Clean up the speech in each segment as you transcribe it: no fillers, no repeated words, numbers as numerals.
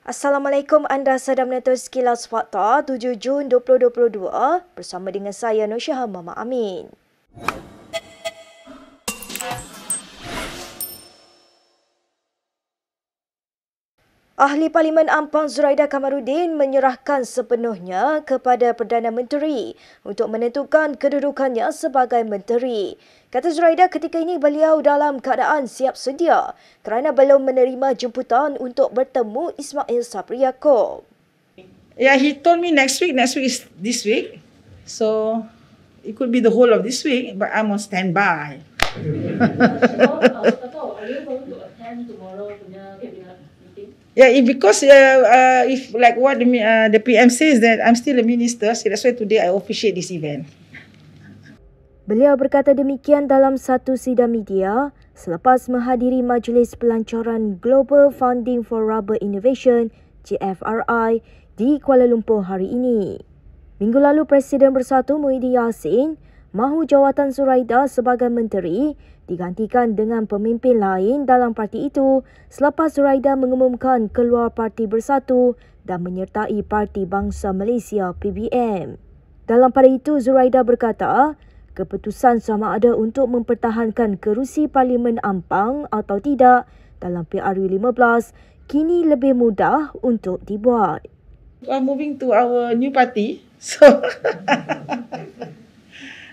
Assalamualaikum, anda sedang menonton Sekilas Fakta 7 Jun 2022 bersama dengan saya Nursyah Mama Amin. Ahli Parlimen Ampang Zuraida Kamaruddin menyerahkan sepenuhnya kepada Perdana Menteri untuk menentukan kedudukannya sebagai menteri. Kata Zuraida, ketika ini beliau dalam keadaan siap sedia kerana belum menerima jemputan untuk bertemu Ismail Sabri Yaakob. Yeah, he told me next week is this week. So it could be the whole of this week, but I'm on standby. Are you going to attend tomorrow punya cabinet meeting? Yeah, because if like what the PM says that I'm still a minister, so that's why today I officiate this event. Beliau berkata demikian dalam satu sidang media selepas menghadiri Majlis Pelancaran Global Funding for Rubber Innovation GFRI di Kuala Lumpur hari ini. Minggu lalu Presiden Bersatu Muhyiddin Yassin mahu jawatan Zuraida sebagai menteri digantikan dengan pemimpin lain dalam parti itu selepas Zuraida mengumumkan keluar Parti Bersatu dan menyertai Parti Bangsa Malaysia PBM. Dalam pada itu Zuraida berkata, keputusan sama ada untuk mempertahankan kerusi Parlimen Ampang atau tidak dalam PRU 15 kini lebih mudah untuk dibuat. I'm moving to our new party,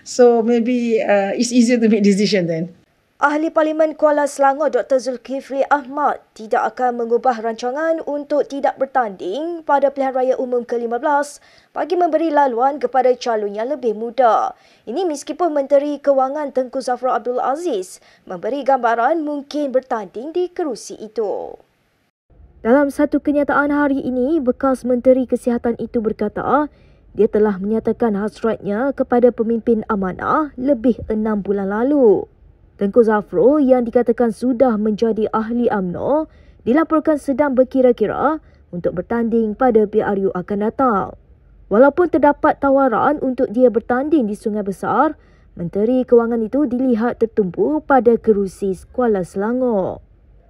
so maybe it's easier to make decision then. Ahli Parlimen Kuala Selangor Dr. Zulkifli Ahmad tidak akan mengubah rancangan untuk tidak bertanding pada pilihan raya umum ke-15 bagi memberi laluan kepada calon yang lebih muda. Ini meskipun Menteri Kewangan Tengku Zafrul Abdul Aziz memberi gambaran mungkin bertanding di kerusi itu. Dalam satu kenyataan hari ini, bekas Menteri Kesihatan itu berkata, dia telah menyatakan hasratnya kepada pemimpin amanah lebih 6 bulan lalu. Tengku Zafrul yang dikatakan sudah menjadi ahli UMNO dilaporkan sedang berkira-kira untuk bertanding pada PRU akan datang. Walaupun terdapat tawaran untuk dia bertanding di Sungai Besar, Menteri Kewangan itu dilihat tertumpu pada kerusi Kuala Selangor.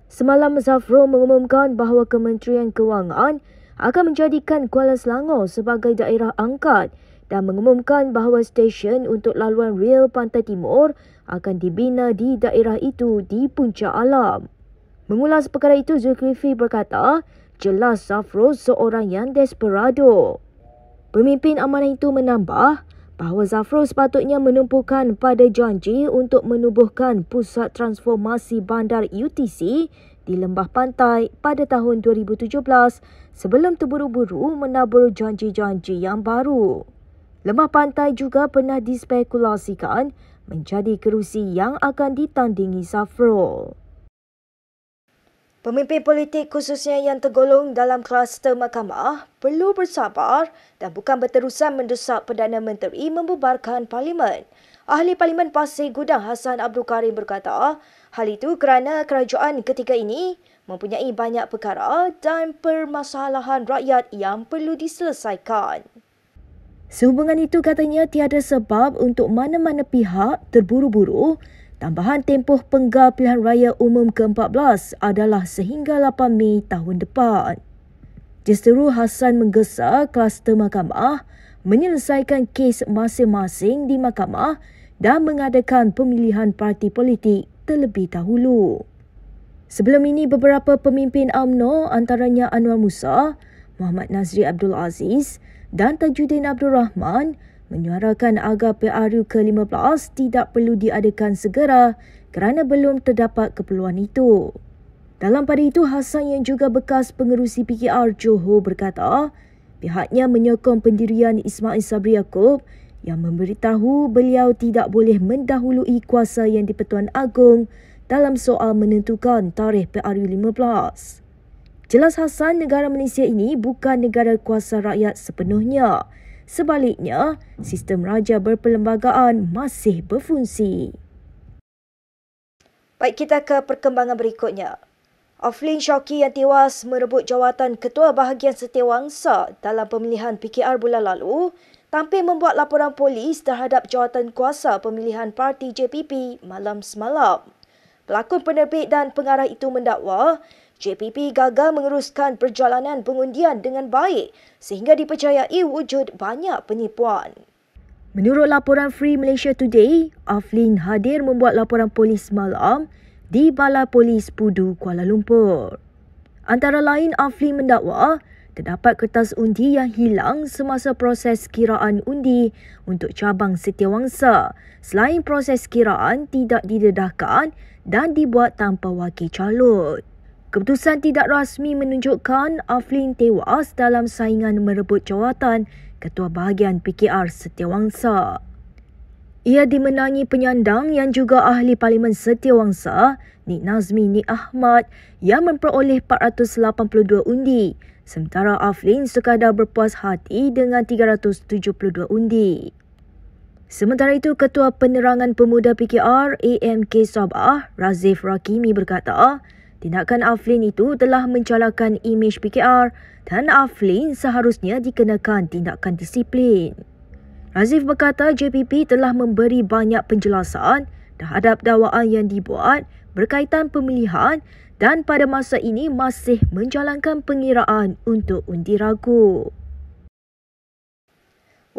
Semalam Zafrul mengumumkan bahawa Kementerian Kewangan akan menjadikan Kuala Selangor sebagai daerah angkat dan mengumumkan bahawa stesen untuk laluan rel Pantai Timur akan dibina di daerah itu di Puncak Alam. Mengulas perkara itu, Zulkifli berkata, jelas Zafrul seorang yang desperado. Pemimpin amanah itu menambah bahawa Zafrul sepatutnya menumpukan pada janji untuk menubuhkan Pusat Transformasi Bandar UTC di Lembah Pantai pada tahun 2017 sebelum terburu-buru menabur janji-janji yang baru. Lembah Pantai juga pernah dispekulasikan menjadi kerusi yang akan ditandingi Zafrul. Pemimpin politik khususnya yang tergolong dalam kluster mahkamah perlu bersabar dan bukan berterusan mendesak Perdana Menteri membubarkan Parlimen. Ahli Parlimen Pasir Gudang Hassan Abdul Karim berkata, hal itu kerana kerajaan ketika ini mempunyai banyak perkara dan permasalahan rakyat yang perlu diselesaikan. Sehubungan itu katanya tiada sebab untuk mana-mana pihak terburu-buru. Tambahan tempoh penggal pilihan raya umum ke-14 adalah sehingga 8 Mei tahun depan. Justeru Hassan menggesa kluster mahkamah menyelesaikan kes masing-masing di mahkamah dan mengadakan pemilihan parti politik terlebih dahulu. Sebelum ini beberapa pemimpin UMNO antaranya Anwar Musa, Muhammad Nazri Abdul Aziz dan Tajuddin Abdul Rahman menyuarakan agar PRU ke-15 tidak perlu diadakan segera kerana belum terdapat keperluan itu. Dalam pada itu, Hassan yang juga bekas pengerusi PKR Johor berkata, pihaknya menyokong pendirian Ismail Sabri Yaakob yang memberitahu beliau tidak boleh mendahului kuasa Yang di-Pertuan Agong dalam soal menentukan tarikh PRU 15. Jelas Hassan, negara Malaysia ini bukan negara kuasa rakyat sepenuhnya. Sebaliknya, sistem raja berperlembagaan masih berfungsi. Baik, kita ke perkembangan berikutnya. Aflin Shawki yang tewas merebut jawatan Ketua Bahagian Setiawangsa dalam pemilihan PKR bulan lalu, tampil membuat laporan polis terhadap jawatan kuasa pemilihan parti JPP malam semalam. Pelakon penerbit dan pengarah itu mendakwa JPP gagal menguruskan perjalanan pengundian dengan baik sehingga dipercayai wujud banyak penipuan. Menurut laporan Free Malaysia Today, Aflin hadir membuat laporan polis malam di Balai Polis Pudu, Kuala Lumpur. Antara lain, Aflin mendakwa terdapat kertas undi yang hilang semasa proses kiraan undi untuk cabang Setiawangsa. Selain proses kiraan tidak didedahkan dan dibuat tanpa wakil calon. Keputusan tidak rasmi menunjukkan Aflin tewas dalam saingan merebut jawatan Ketua Bahagian PKR Setiawangsa. Ia dimenangi penyandang yang juga Ahli Parlimen Setiawangsa, Nik Nazmi Nik Ahmad yang memperoleh 482 undi, sementara Aflin sekadar berpuas hati dengan 372 undi. Sementara itu, Ketua Penerangan Pemuda PKR AMK Sabah, Razif Rakimi berkata, tindakan Aflin itu telah mencalahkan imej PKR dan Aflin seharusnya dikenakan tindakan disiplin. Razif berkata JPP telah memberi banyak penjelasan terhadap dakwaan yang dibuat berkaitan pemilihan dan pada masa ini masih menjalankan pengiraan untuk undi ragu.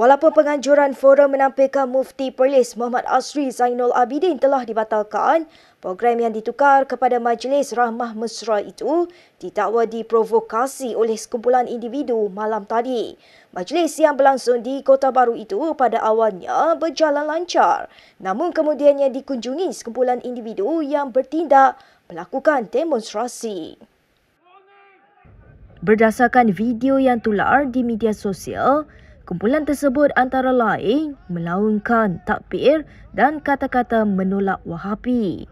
Walaupun penganjuran forum menampilkan Mufti Perlis Muhammad Asri Zainul Abidin telah dibatalkan, program yang ditukar kepada Majlis Rahmah Mesra itu didakwa diprovokasi oleh sekumpulan individu malam tadi. Majlis yang berlangsung di Kota Baru itu pada awalnya berjalan lancar, namun kemudiannya dikunjungi sekumpulan individu yang bertindak melakukan demonstrasi. Berdasarkan video yang tular di media sosial, kumpulan tersebut antara lain melaungkan takbir dan kata-kata menolak Wahabi.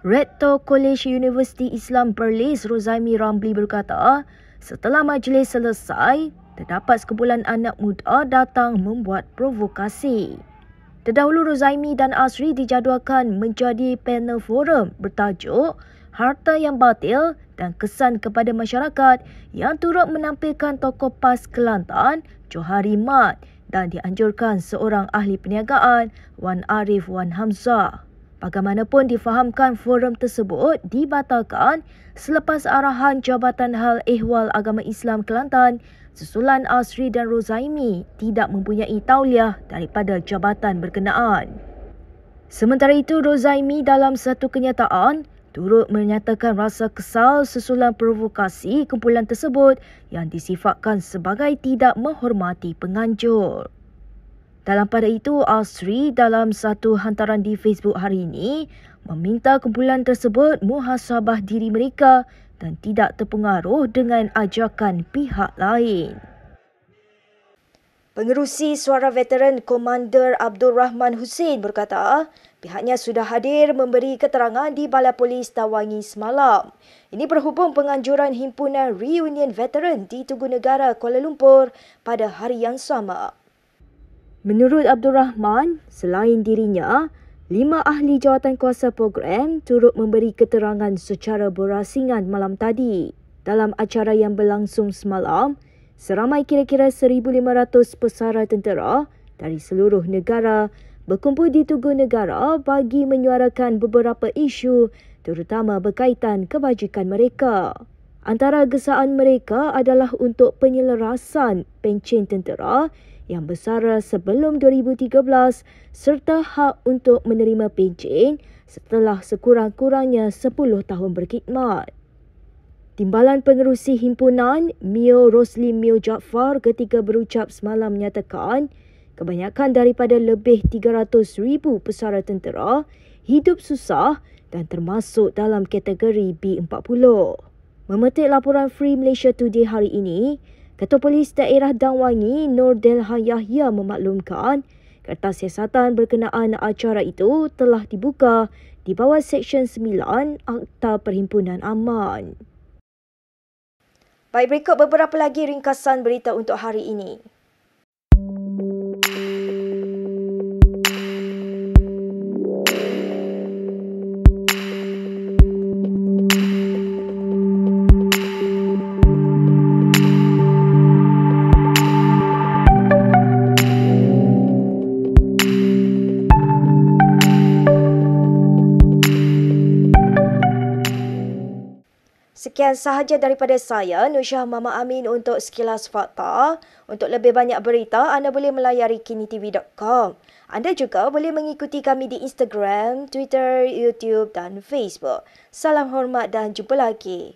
Rektor Kolej Universiti Islam Perlis Rozaimi Ramli berkata, setelah majlis selesai, terdapat sekumpulan anak muda datang membuat provokasi. Terdahulu Rozaimi dan Asri dijadualkan menjadi panel forum bertajuk Harta yang Batil dan Kesan kepada Masyarakat yang turut menampilkan tokoh PAS Kelantan, Johari Mat dan dianjurkan seorang ahli perniagaan, Wan Arif Wan Hamzah. Bagaimanapun difahamkan forum tersebut dibatalkan selepas arahan Jabatan Hal Ehwal Agama Islam Kelantan susulan Asri dan Rozaimi tidak mempunyai tauliah daripada jabatan berkenaan. Sementara itu, Rozaimi dalam satu kenyataan turut menyatakan rasa kesal susulan provokasi kumpulan tersebut yang disifatkan sebagai tidak menghormati penganjur. Dalam pada itu, Asri dalam satu hantaran di Facebook hari ini meminta kumpulan tersebut muhasabah diri mereka dan tidak terpengaruh dengan ajakan pihak lain. Pengerusi Suara Veteran Komander Abdul Rahman Hussein berkata, pihaknya sudah hadir memberi keterangan di Balai Polis Tawangi semalam. Ini berhubung penganjuran Himpunan Reunion Veteran di Tugu Negara Kuala Lumpur pada hari yang sama. Menurut Abdul Rahman, selain dirinya, 5 ahli jawatan kuasa program turut memberi keterangan secara berasingan malam tadi. Dalam acara yang berlangsung semalam, seramai kira-kira 1,500 pesara tentera dari seluruh negara berkumpul di Tugu Negara bagi menyuarakan beberapa isu terutama berkaitan kebajikan mereka. Antara gesaan mereka adalah untuk penyelarasan pencen tentera yang bersara sebelum 2013 serta hak untuk menerima pencen setelah sekurang-kurangnya 10 tahun berkhidmat. Timbalan pengerusi himpunan, Mio Rosli Mio Jaafar ketika berucap semalam menyatakan kebanyakan daripada lebih 300,000 pesara tentera hidup susah dan termasuk dalam kategori B40. Memetik laporan Free Malaysia Today hari ini, Ketua Polis Daerah Dan Wangi Nur Delha Yahya memaklumkan kertas siasatan berkenaan acara itu telah dibuka di bawah Seksyen 9 Akta Perhimpunan Aman. Baik, berikut beberapa lagi ringkasan berita untuk hari ini. sekian sahaja daripada saya, Nursyah Mama Amin untuk Sekilas Fakta. Untuk lebih banyak berita, anda boleh melayari kinitv.com. Anda juga boleh mengikuti kami di Instagram, Twitter, YouTube dan Facebook. Salam hormat dan jumpa lagi.